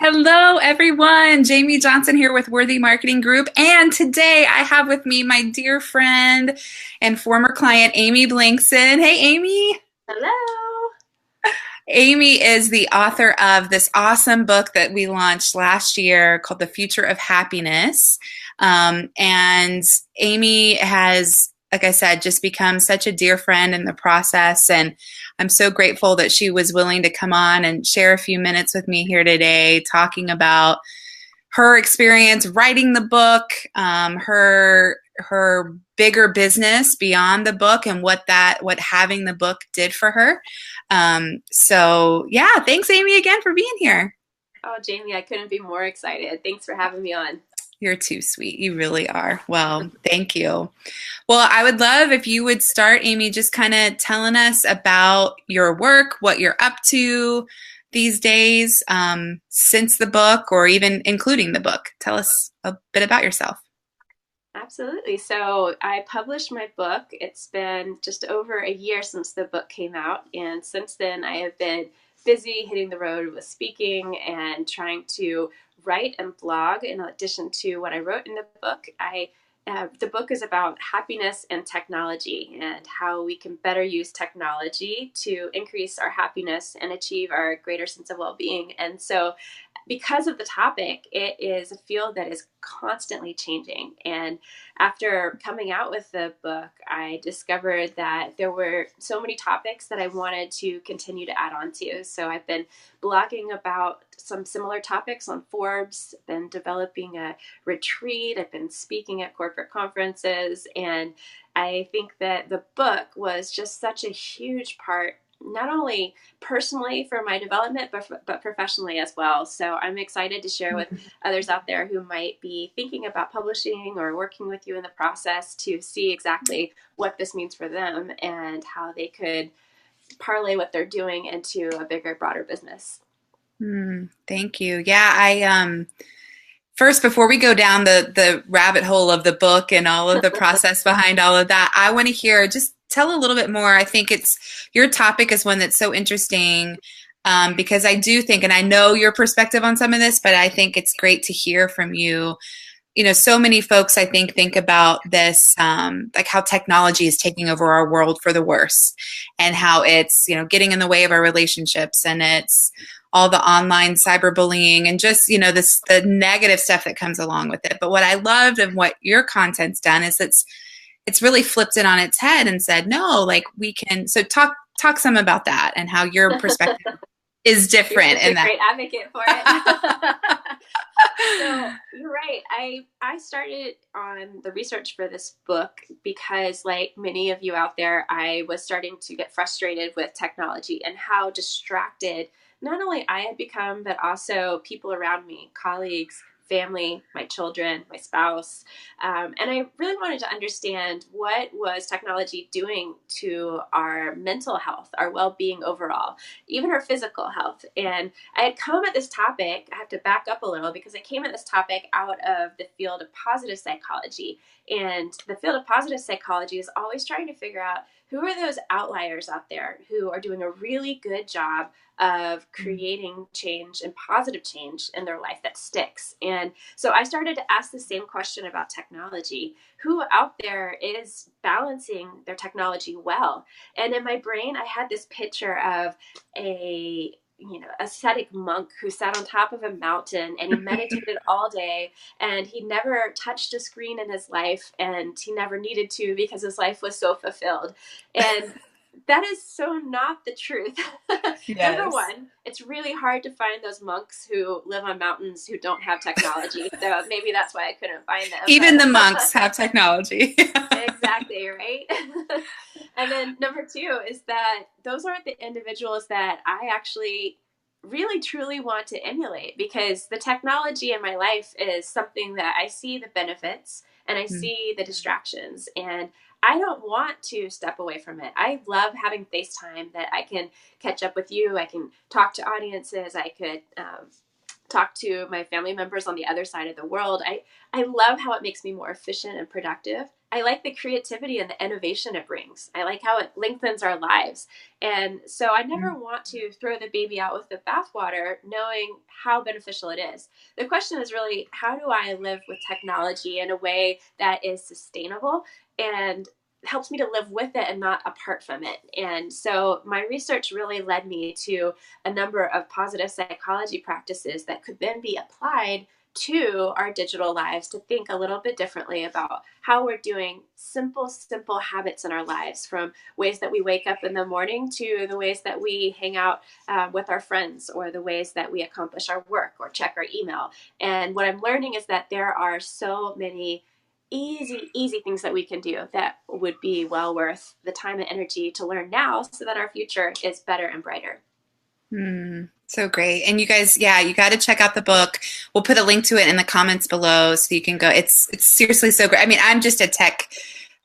Hello, everyone. Jayme Johnson here with Worthy Marketing Group. And today I have with me my dear friend and former client, Amy Blankson. Hey, Amy. Hello. Amy is the author of this awesome book that we launched last year called The Future of Happiness. And Amy has, like I said, just become such a dear friend in the process. And I'm so grateful that she was willing to come on and share a few minutes with me here today, talking about her experience writing the book, her bigger business beyond the book, and what having the book did for her. So yeah, thanks Amy again for being here. Oh, Jamie, I couldn't be more excited. Thanks for having me on. You're too sweet. You really are. Well, thank you. Well, I would love if you would start, Amy, just kind of telling us about your work, what you're up to these days, since the book, or even including the book. Tell us a bit about yourself. Absolutely. So I published my book. It's been just over a year since the book came out. And since then, I have been busy hitting the road with speaking and trying to write and blog in addition to what I wrote in the book. The book is about happiness and technology and how we can better use technology to increase our happiness and achieve our greater sense of well-being. And so because of the topic, it is a field that is constantly changing. And after coming out with the book, I discovered that there were so many topics that I wanted to continue to add on to. So I've been blogging about some similar topics on Forbes, been developing a retreat, I've been speaking at corporate conferences, and I think that the book was just such a huge part, not only personally for my development, but professionally as well. So I'm excited to share with others out there who might be thinking about publishing or working with you in the process to see exactly what this means for them and how they could parlay what they're doing into a bigger, broader business. Thank you. Yeah, I first, before we go down the rabbit hole of the book and all of the process behind all of that, I want to hear, just tell a little bit more. I think your topic is one that's so interesting, because I do think, and I know your perspective on some of this, but I think it's great to hear from you. You know, so many folks, I think about this, like how technology is taking over our world for the worse, and how it's, getting in the way of our relationships, and it's all the online cyberbullying and just, the negative stuff that comes along with it. But what I loved of what your content's done is it's really flipped it on its head and said, no, like we can. So talk some about that and how your perspective is You're different such a in that. great advocate for it. So you're right. I started on the research for this book because, like many of you out there, I was starting to get frustrated with technology and how distracted not only I had become, but also people around me, colleagues, family, my children, my spouse. And I really wanted to understand what was technology doing to our mental health, our well-being overall, even our physical health. And I had come at this topic, I have to back up a little because I came at this topic out of the field of positive psychology. And the field of positive psychology is always trying to figure out who are those outliers out there who are doing a really good job of creating change and positive change in their life that sticks. And so I started to ask the same question about technology. Who out there is balancing their technology well? And in my brain, I had this picture of a ascetic monk who sat on top of a mountain and he meditated all day and he never touched a screen in his life and he never needed to because his life was so fulfilled. And that is so not the truth. Number Yes. one, it's really hard to find those monks who live on mountains who don't have technology. So maybe that's why I couldn't find them. Even the monks But have technology. exactly, right? And then number two is that those aren't the individuals that I actually really truly want to emulate because the technology in my life is something that I see the benefits and I see the distractions and I don't want to step away from it. I love having FaceTime that I can catch up with you. I can talk to audiences. I could talk to my family members on the other side of the world, I love how it makes me more efficient and productive. I like the creativity and the innovation it brings. I like how it lengthens our lives. And so I never want to throw the baby out with the bathwater, knowing how beneficial it is. The question is really, how do I live with technology in a way that is sustainable and helps me to live with it and not apart from it? And so my research really led me to a number of positive psychology practices that could then be applied to our digital lives to think a little bit differently about how we're doing simple habits in our lives, from ways that we wake up in the morning to the ways that we hang out with our friends, or the ways that we accomplish our work or check our email. And what I'm learning is that there are so many easy things that we can do that would be well worth the time and energy to learn now, so that our future is better and brighter. So great. And you guys, yeah, you got to check out the book. We'll put a link to it in the comments below so you can go. It's seriously so great. I mean, I'm just a tech,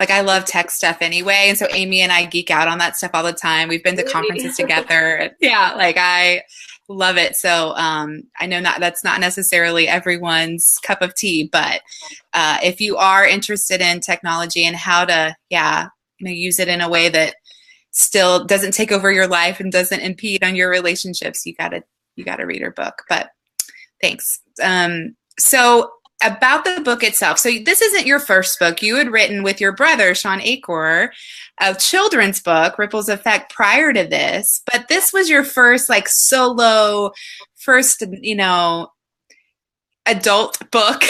like I love tech stuff anyway. And so Amy and I geek out on that stuff all the time. We've been to conferences together. Yeah, like I love it. So I know that's not necessarily everyone's cup of tea, but if you are interested in technology and how to, use it in a way that still doesn't take over your life and doesn't impede on your relationships, you gotta read her book. But thanks. So about the book itself. So this isn't your first book. You had written with your brother, Sean Acor, a children's book, Ripples Effect, prior to this. But this was your first solo, adult book.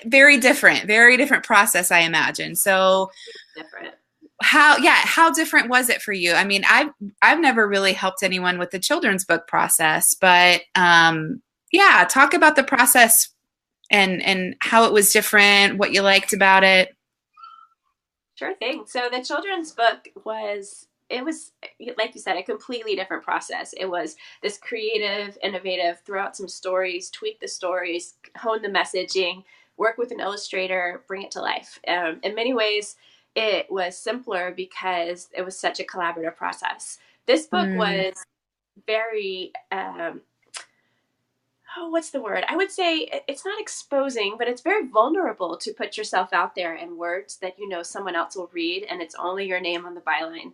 Very different process, I imagine. So different. How different was it for you? I mean, I've never really helped anyone with the children's book process, but talk about the process and how it was different, what you liked about it. Sure thing. So the children's book was, like you said, a completely different process. It was this creative, innovative, throw out some stories, tweak the stories, hone the messaging, work with an illustrator, bring it to life. In many ways, it was simpler because it was such a collaborative process. This book was very, what's the word? I would say it's not exposing, but it's very vulnerable to put yourself out there in words that someone else will read, and it's only your name on the byline.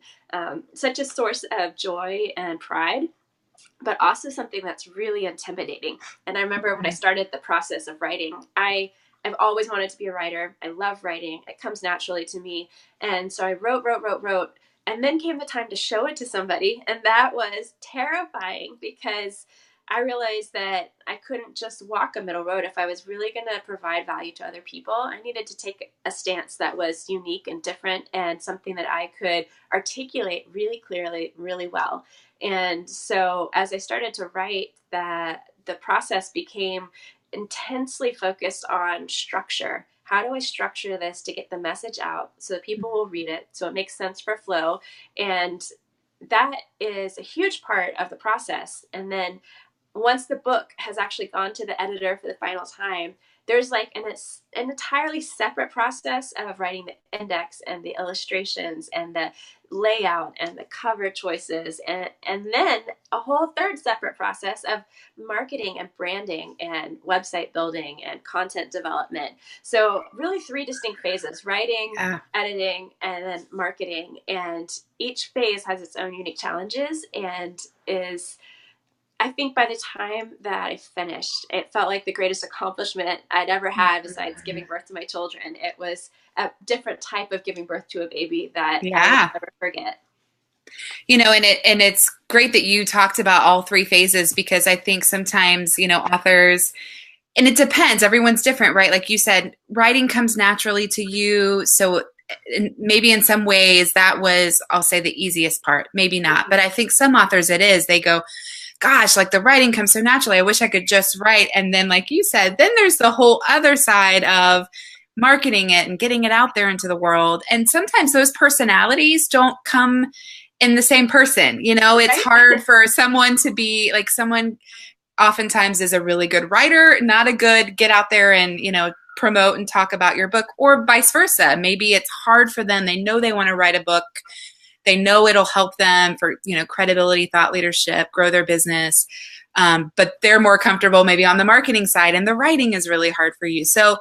Such a source of joy and pride, but also something that's really intimidating. And I remember when I started the process of writing, I've always wanted to be a writer. I love writing. It comes naturally to me. And so I wrote. And then came the time to show it to somebody. And that was terrifying, because I realized that I couldn't just walk a middle road. If I was really going to provide value to other people, I needed to take a stance that was unique and different, and something that I could articulate really clearly, really well. And so as I started to write, the process became intensely focused on structure. How do I structure this to get the message out so that people will read it, so it makes sense for flow? And that is a huge part of the process. And then once the book has actually gone to the editor for the final time, there's an entirely separate process of writing the index and the illustrations and the layout and the cover choices, and then a whole third separate process of marketing and branding and website building and content development. So really 3 distinct phases: writing, editing, and then marketing. And each phase has its own unique challenges, and I think by the time that I finished, it felt like the greatest accomplishment I'd ever had, besides giving birth to my children. It was a different type of giving birth to a baby that I will never forget. And it's great that you talked about all 3 phases, because I think sometimes, authors, and it depends, everyone's different, right? Like you said, writing comes naturally to you. So maybe in some ways that was, I'll say, the easiest part, maybe not. But I think some authors, it is, they go, gosh, the writing comes so naturally. I wish I could just write. And then, like you said, then there's the whole other side of marketing it and getting it out there into the world. And sometimes those personalities don't come in the same person. It's hard for someone to be someone oftentimes is a really good writer, not a good get out there and, promote and talk about your book, or vice versa. Maybe it's hard for them. They know they want to write a book. they know it'll help them for, credibility, thought leadership, grow their business. But they're more comfortable maybe on the marketing side, and the writing is really hard for you. So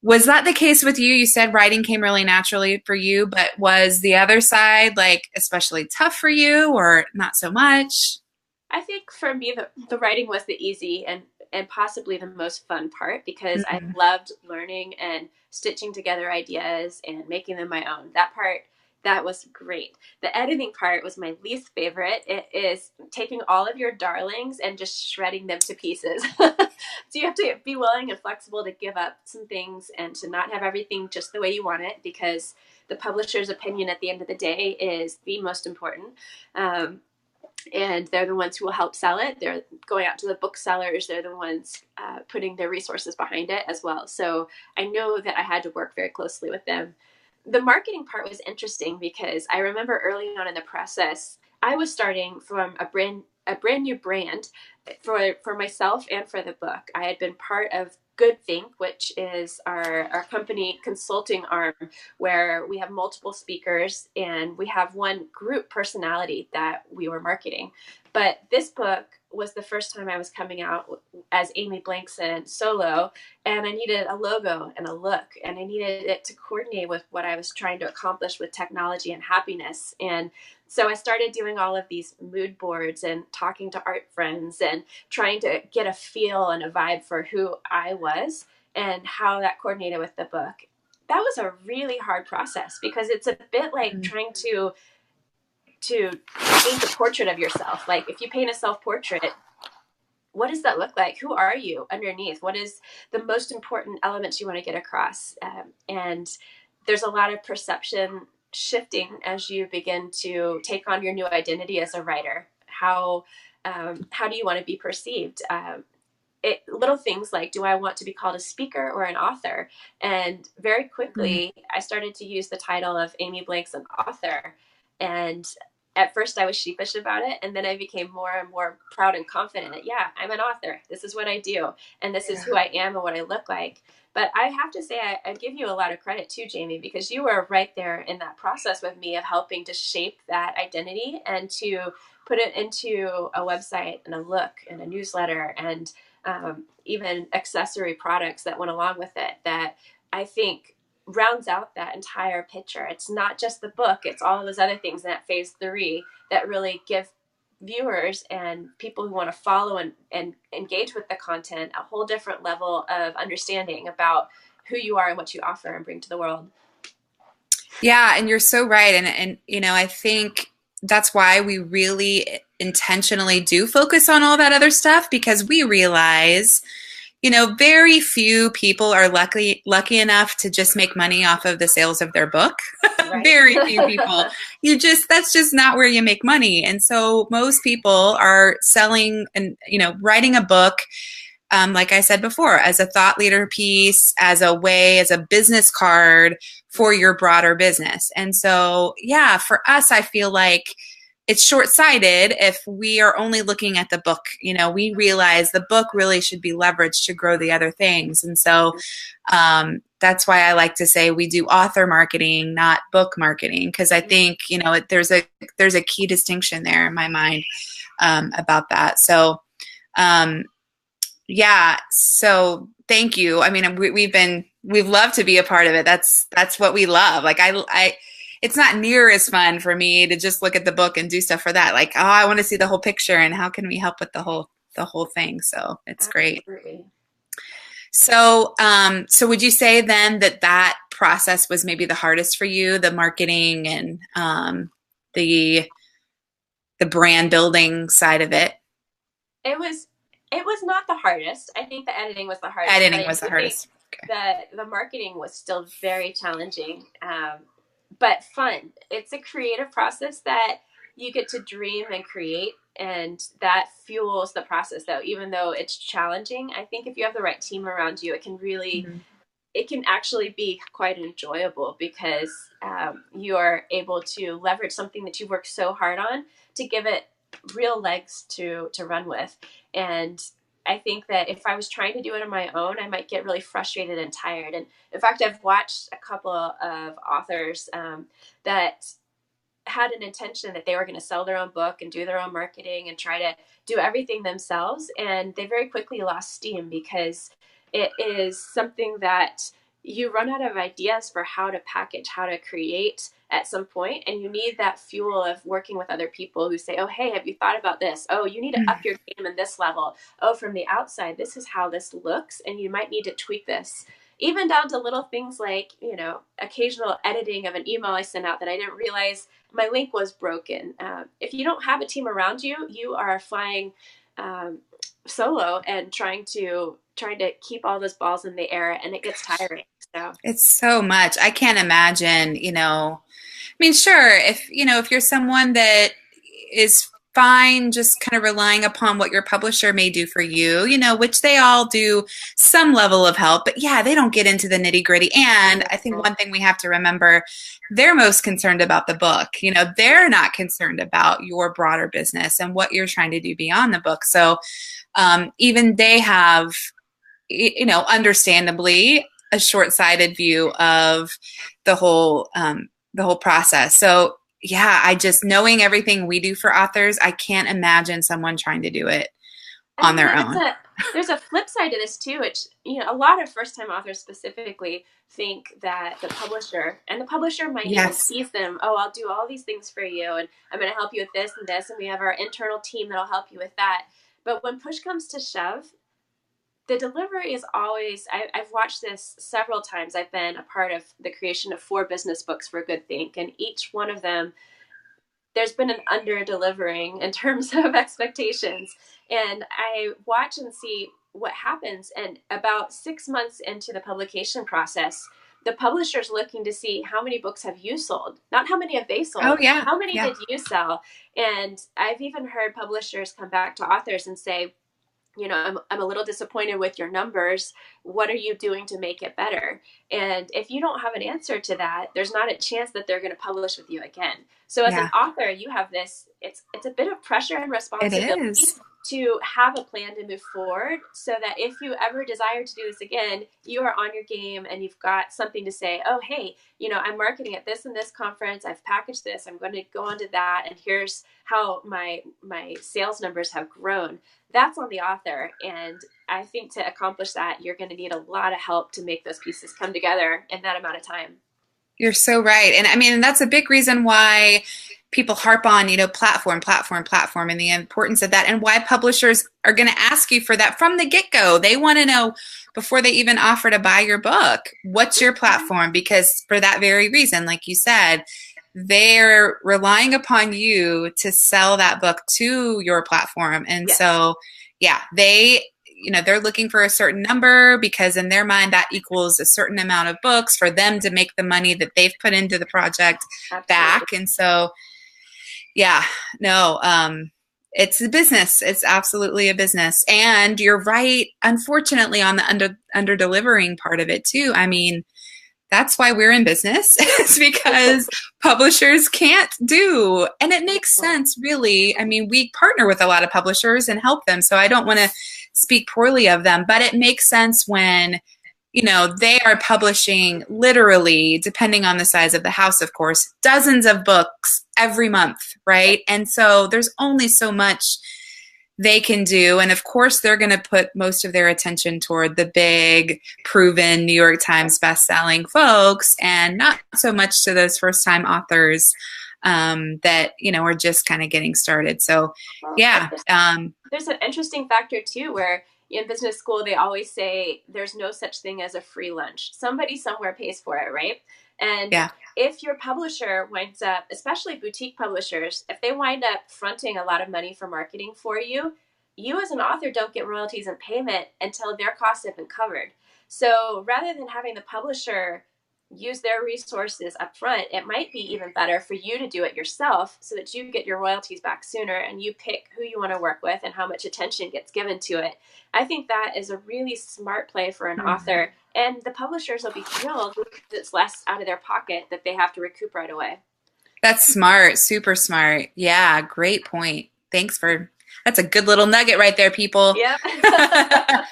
was that the case with you? You said writing came really naturally for you, but was the other side like especially tough for you or not so much? I think for me, the writing was the easy and possibly the most fun part because I Mm-hmm. loved learning and stitching together ideas and making them my own. That part, that was great. The editing part was my least favorite. It is taking all of your darlings and just shredding them to pieces. So you have to be willing and flexible to give up some things and to not have everything just the way you want it because the publisher's opinion at the end of the day is the most important. And they're the ones who will help sell it. They're going out to the booksellers. They're the ones putting their resources behind it as well. So I know that I had to work very closely with them. The marketing part was interesting because I remember early on in the process, I was starting from a brand new brand for myself and for the book. I had been part of Good Think, which is our company consulting arm, where we have multiple speakers and we have one group personality that we were marketing. But this book was the first time I was coming out as Amy Blankson solo, and I needed a logo and a look, and I needed it to coordinate with what I was trying to accomplish with technology and happiness. And so I started doing all of these mood boards and talking to art friends and trying to get a feel and a vibe for who I was and how that coordinated with the book. That was a really hard process because it's a bit like trying to paint a portrait of yourself. Like if you paint a self-portrait, what does that look like? Who are you underneath? What is the most important elements you want to get across? And there's a lot of perception shifting as you begin to take on your new identity as a writer. How do you want to be perceived? Little things like, do I want to be called a speaker or an author? And very quickly, I started to use the title of Amy Blankson author. And at first, I was sheepish about it. And then I became more and more proud and confident that, yeah, I'm an author. This is what I do. And this is who I am and what I look like. But I have to say, I give you a lot of credit too, Jayme, because you were right there in that process with me of helping to shape that identity and to put it into a website and a look and a newsletter and even accessory products that went along with it that I think rounds out that entire picture. It's not just the book, it's all those other things in that phase 3 that really give viewers and people who want to follow and engage with the content a whole different level of understanding about who you are and what you offer and bring to the world. Yeah, and you're so right. And I think that's why we really intentionally do focus on all that other stuff because we realize, very few people are lucky enough to just make money off of the sales of their book. Right. Very few people. That's just not where you make money. And so most people are selling and, writing a book, like I said before, as a thought leader piece, as a business card for your broader business. And so, yeah, for us, I feel like it's short-sighted if we are only looking at the book. We realize the book really should be leveraged to grow the other things. And so that's why I like to say we do author marketing, not book marketing, because I think, there's a key distinction there in my mind about that. So, yeah. So thank you. I mean, we've loved to be a part of it. That's what we love. Like it's not near as fun for me to just look at the book and do stuff for that. Like, oh, I want to see the whole picture and how can we help with the whole thing? So it's great. Absolutely. So would you say then that process was maybe the hardest for you, the marketing and the brand building side of it? It was not the hardest. I think the editing was the hardest, but Editing I was the do think hardest. Okay. the marketing was still very challenging, but fun. It's a creative process that you get to dream and create, and that fuels the process. Though, even though it's challenging, I think if you have the right team around you, Mhm. it can actually be quite enjoyable because you are able to leverage something that you worked so hard on to give it real legs to run with. And I think that if I was trying to do it on my own, I might get really frustrated and tired. And in fact, I've watched a couple of authors that had an intention that they were going to sell their own book and do their own marketing and try to do everything themselves. And they very quickly lost steam because it is something that you run out of ideas for how to package, how to create at some point, and you need that fuel of working with other people who say, oh, hey, have you thought about this? Oh, you need to up your game in this level. Oh, from the outside, this is how this looks, and you might need to tweak this. Even down to little things like, occasional editing of an email I sent out that I didn't realize my link was broken. If you don't have a team around you, you are flying solo and trying to keep all those balls in the air, and it gets tiring. So It's so much. I can't imagine, I mean, sure, if you're someone that is fine just kind of relying upon what your publisher may do for you, which they all do some level of help, but yeah, they don't get into the nitty-gritty. And I think one thing we have to remember, they're most concerned about the book. They're not concerned about your broader business and what you're trying to do beyond the book. So even they have, understandably, a short-sighted view of the whole process. So yeah, I just, knowing everything we do for authors, I can't imagine someone trying to do it on their own. There's a flip side to this too, which, a lot of first-time authors specifically think that the publisher might even tease them. Oh, I'll do all these things for you, and I'm going to help you with this and this, and we have our internal team that'll help you with that. But when push comes to shove, the delivery is always, I've watched this several times. I've been a part of the creation of 4 business books for Good Think, and each one of them, there's been an under delivering in terms of expectations. And I watch and see what happens. And about 6 months into the publication process, the publisher's looking to see how many books have you sold, not how many have they sold. Oh, yeah. How many did you sell? And I've even heard publishers come back to authors and say, I'm a little disappointed with your numbers. What are you doing to make it better? And if you don't have an answer to that, there's not a chance that they're going to publish with you again. So as an author, you have this, it's a bit of pressure and responsibility to have a plan to move forward, so that if you ever desire to do this again, you are on your game and you've got something to say. Oh, hey, I'm marketing at this and this conference. I've packaged this. I'm going to go on to that. And here's how my sales numbers have grown. That's on the author. And I think to accomplish that, you're going to need a lot of help to make those pieces come together in that amount of time. You're so right. And I mean, that's a big reason why people harp on, platform, and the importance of that, and why publishers are going to ask you for that from the get-go. They want to know before they even offer to buy your book, what's your platform? Because for that very reason, like you said, they're relying upon you to sell that book to your platform. And so, yeah, they're looking for a certain number, because in their mind that equals a certain amount of books for them to make the money that they've put into the project back. And so, yeah, no, it's a business. It's absolutely a business. And you're right, unfortunately, on the under delivering part of it too. I mean, that's why we're in business. It's because publishers can't do, and it makes sense, really. I mean, we partner with a lot of publishers and help them, so I don't want to speak poorly of them, but it makes sense when, they are publishing literally, depending on the size of the house, of course, dozens of books every month, right? And so there's only so much they can do. And of course, they're going to put most of their attention toward the big, proven New York Times bestselling folks, and not so much to those first-time authors that, are just kind of getting started. So, yeah. There's an interesting factor, too, where in business school, they always say there's no such thing as a free lunch. Somebody somewhere pays for it, right? And if your publisher winds up, especially boutique publishers, if they wind up fronting a lot of money for marketing for you, you as an author don't get royalties and payment until their costs have been covered. So rather than having the publisher use their resources up front, it might be even better for you to do it yourself, so that you get your royalties back sooner and you pick who you want to work with and how much attention gets given to it. I think that is a really smart play for an author, and the publishers will be thrilled because it's less out of their pocket that they have to recoup right away. That's smart. Super smart. Yeah, great point. That's a good little nugget right there, people. Yeah.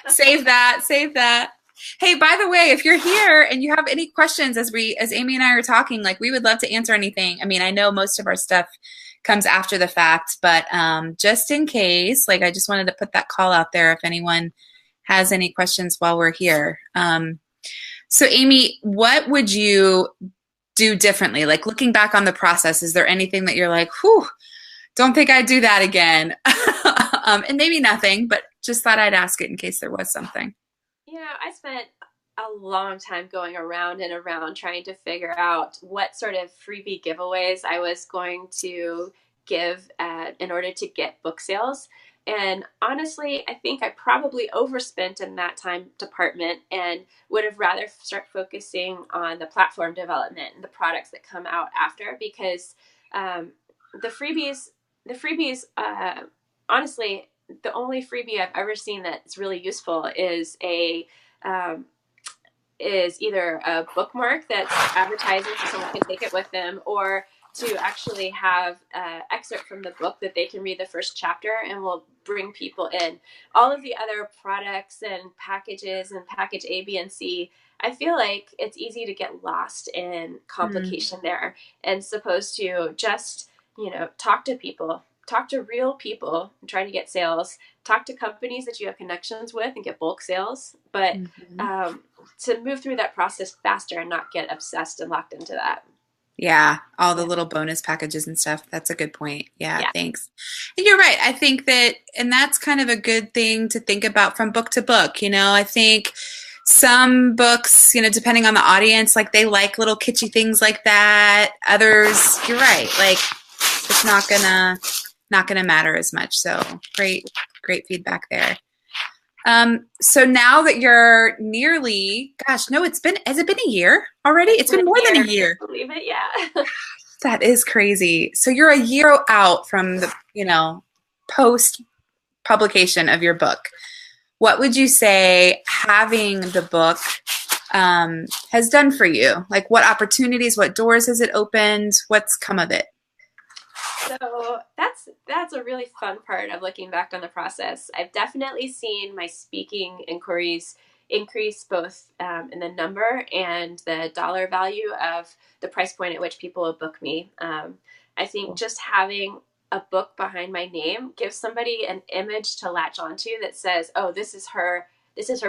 Save that. Hey, by the way, if you're here and you have any questions as Amy and I are talking, like we would love to answer anything. I mean, I know most of our stuff comes after the fact, but just in case, like I just wanted to put that call out there if anyone has any questions while we're here. So Amy, what would you do differently? Like looking back on the process, is there anything that you're like, whew, don't think I'd do that again? And maybe nothing, but just thought I'd ask it in case there was something. I spent a long time going around and around trying to figure out what sort of freebie giveaways I was going to give in order to get book sales. And honestly, I think I probably overspent in that time department and would have rather start focusing on the platform development and the products that come out after because um, the freebies, honestly, the only freebie I've ever seen that's really useful um, is either a bookmark that's advertising so someone can take it with them, or to actually have an excerpt from the book that they can read the first chapter and will bring people in. All of the other products and packages and package A, B, and C, I feel like it's easy to get lost in Mm, complication there and supposed to just, talk to people, talk to real people and try to get sales, talk to companies that you have connections with and get bulk sales. But mhm. um, to move through that process faster and not get obsessed and locked into that. Yeah, all the Yeah. little bonus packages and stuff. That's a good point. Yeah, Yeah. thanks. And you're right. I think that, and that's kind of a good thing to think about from book to book. I think some books, depending on the audience, like they like little kitschy things like that. Others, you're right. Like it's not gonna matter as much. So great feedback there. So now that you're nearly, gosh, no, has it been a year already? It's It's been been a more than a year. Can year. you believe it? Yeah. That is crazy. So you're a year out from the, post publication of your book. What would you say having the book has done for you? Like what opportunities, what doors has it opened? What's come of it? So that's a really fun part of looking back on the process. I've definitely seen my speaking inquiries increase both in the number and the dollar value of the price point at which people will book me. I think Cool. just having a book behind my name gives somebody an image to latch onto that says, "Oh, this is her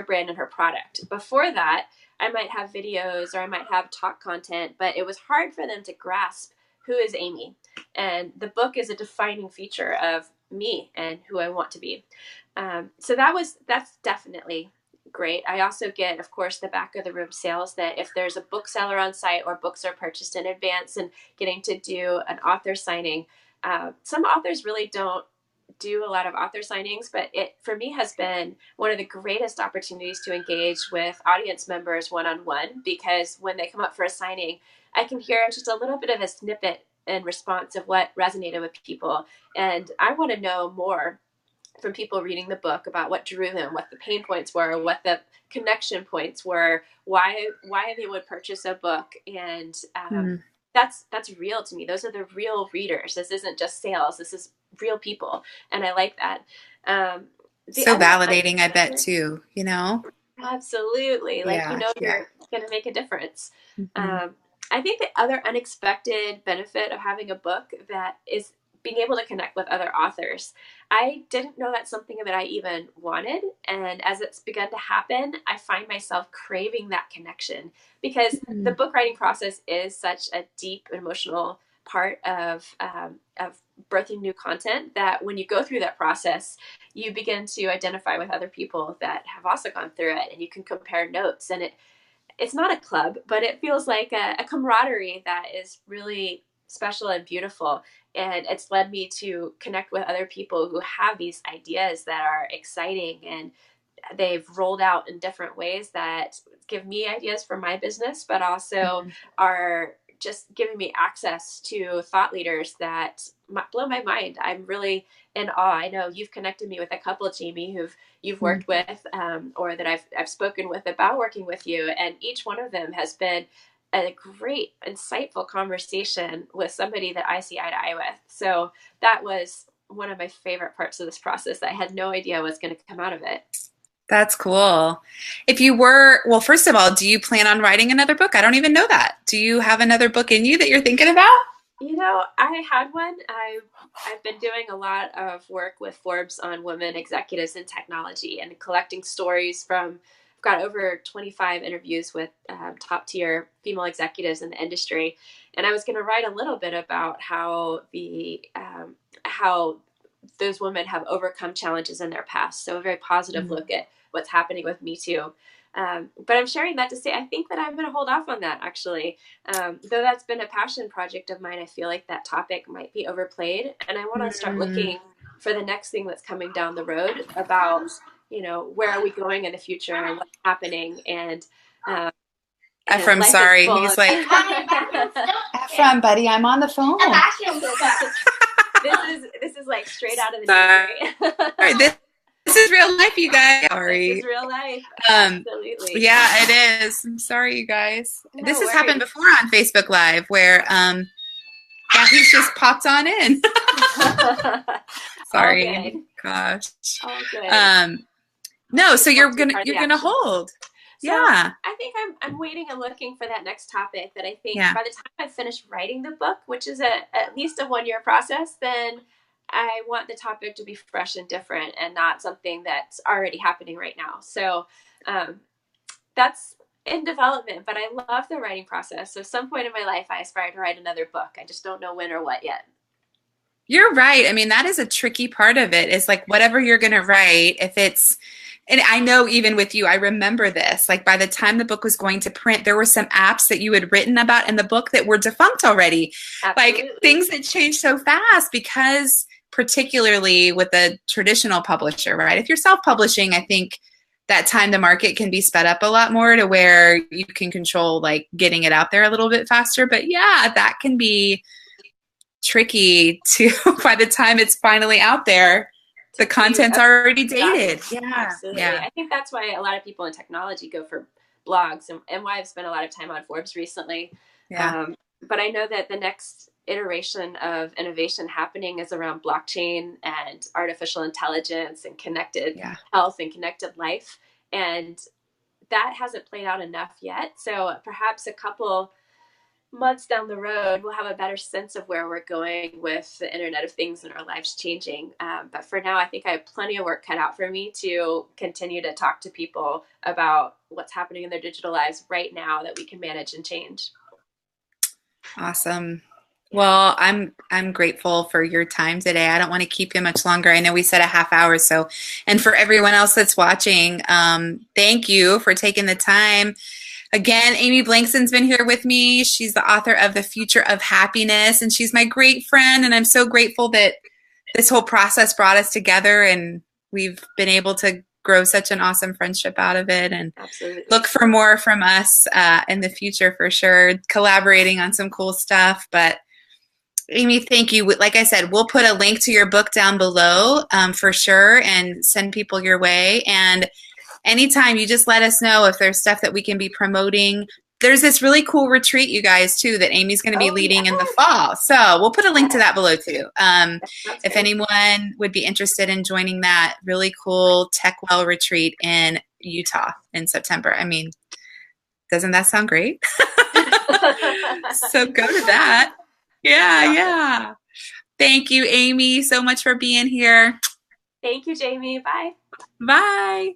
brand and her product." Before that, I might have videos or I might have talk content, but it was hard for them to grasp who is Amy, and the book is a defining feature of me and who I want to be. So that's definitely great. I also get, of course, the back of the room sales that if there's a bookseller on site or books are purchased in advance and getting to do an author signing. Some authors really don't do a lot of author signings, but it for me has been one of the greatest opportunities to engage with audience members one on one because when they come up for a signing, I can hear just a little bit of a snippet in response of what resonated with people. And I want to know more from people reading the book about what drew them, what the pain points were, what the connection points were, why they would purchase a book, and Hmm. that's real to me. Those are the real readers. This isn't just sales. This is real people, and I like that. The So other validating, I bet too. absolutely, like Yeah, yeah. you're going to make a difference. Hmm. Um, I think the other unexpected benefit of having a book that is being able to connect with other authors. I didn't know that's something that I even wanted, and as it's begun to happen, I find myself craving that connection because the book writing process is such a deep emotional part of birthing new content that when you go through that process you begin to identify with other people that have also gone through it and you can compare notes, and it's not a club but it feels like a camaraderie that is really special and beautiful, and it's led me to connect with other people who have these ideas that are exciting and they've rolled out in different ways that give me ideas for my business, but also Hmm. are just giving me access to thought leaders that blow my mind. I'm really in awe. I know you've connected me with a couple, Jayme, who've you've worked with, or that I've spoken with about working with you, and each one of them has been a great, insightful conversation with somebody that I see eye to eye with. So that was one of my favorite parts of this process that I had no idea was going to come out of it. That's cool. If you were, well, first of all, do you plan on writing another book? I don't even know that. Do you have another book in you that you're thinking about? I had one. I've been doing a lot of work with Forbes on women executives in technology and collecting stories from. I've got over 25 interviews with top tier female executives in the industry, and I was going to write a little bit about how those women have overcome challenges in their past. So a very positive Mm. look at what's happening with Me Too. But I'm sharing that to say I think that I'm going to hold off on that actually. Though that's been a passion project of mine, I feel like that topic might be overplayed. And I want to start Mm. looking for the next thing that's coming down the road about, where are we going in the future and what's happening. Um, and Ephraim, life is sorry. full He's of. like, Ephraim, buddy, I'm on the phone. This is like straight out of the Sorry. newsroom. This is real life, you guys. This is Sorry. real life. Um, Absolutely. yeah, it is. I'm sorry, you guys. This No has happened worries. before on Facebook Live where yeah, he's just popped on in. All Sorry. good. Gosh. All good. Um, no, so Just you're won't take gonna part of you're the gonna action. hold. So Yeah. I think I'm waiting and looking for that next topic that I think Yeah. by the time I finish writing the book, which is at least a 1 year process, then I want the topic to be fresh and different and not something that's already happening right now. So um, that's in development, but I love the writing process. So at some point in my life, I aspire to write another book. I just don't know when or what yet. You're right. I mean, that is a tricky part of it is like whatever you're going to write, if it's, and I know even with you, I remember this, like by the time the book was going to print, there were some apps that you had written about in the book that were defunct already. Like Absolutely. things that change so fast because particularly with a traditional publisher, right? If you're self-publishing, I think that time to market can be sped up a lot more to where you can control like getting it out there a little bit faster. But yeah, that can be tricky to by the time it's finally out there, the To be content's already dated. Yeah, absolutely. yeah, I think that's why a lot of people in technology go for blogs and why I've spent a lot of time on Forbes recently. yeah, Um, but I know that the next iteration of innovation happening is around blockchain and artificial intelligence and connected yeah. health and connected life. And that hasn't played out enough yet. So perhaps a couple months down the road, we'll have a better sense of where we're going with the Internet of Things and our lives changing. But for now, I think I have plenty of work cut out for me to continue to talk to people about what's happening in their digital lives right now that we can manage and change. Awesome. Yeah. Well, I'm grateful for your time today. I don't want to keep you much longer. I know we said a half hour, so and for everyone else that's watching, thank you for taking the time. Again, Amy Blankson's been here with me. She's the author of The Future of Happiness, and she's my great friend. And I'm so grateful that this whole process brought us together and we've been able to grow such an awesome friendship out of it. And Absolutely. look for more from us in the future for sure, collaborating on some cool stuff. But Amy, thank you. Like I said, we'll put a link to your book down below for sure and send people your way. And anytime you just let us know if there's stuff that we can be promoting. There's this really cool retreat, you guys, too, that Amy's going to be Oh, yeah. leading in the fall. So we'll put a link to that below, too. That's If great. anyone would be interested in joining that really cool TechWell retreat in Utah in September. I mean, doesn't that sound great? So go to that. Yeah, Awesome. yeah. Thank you, Amy, so much for being here. Thank you, Jayme. Bye. Bye.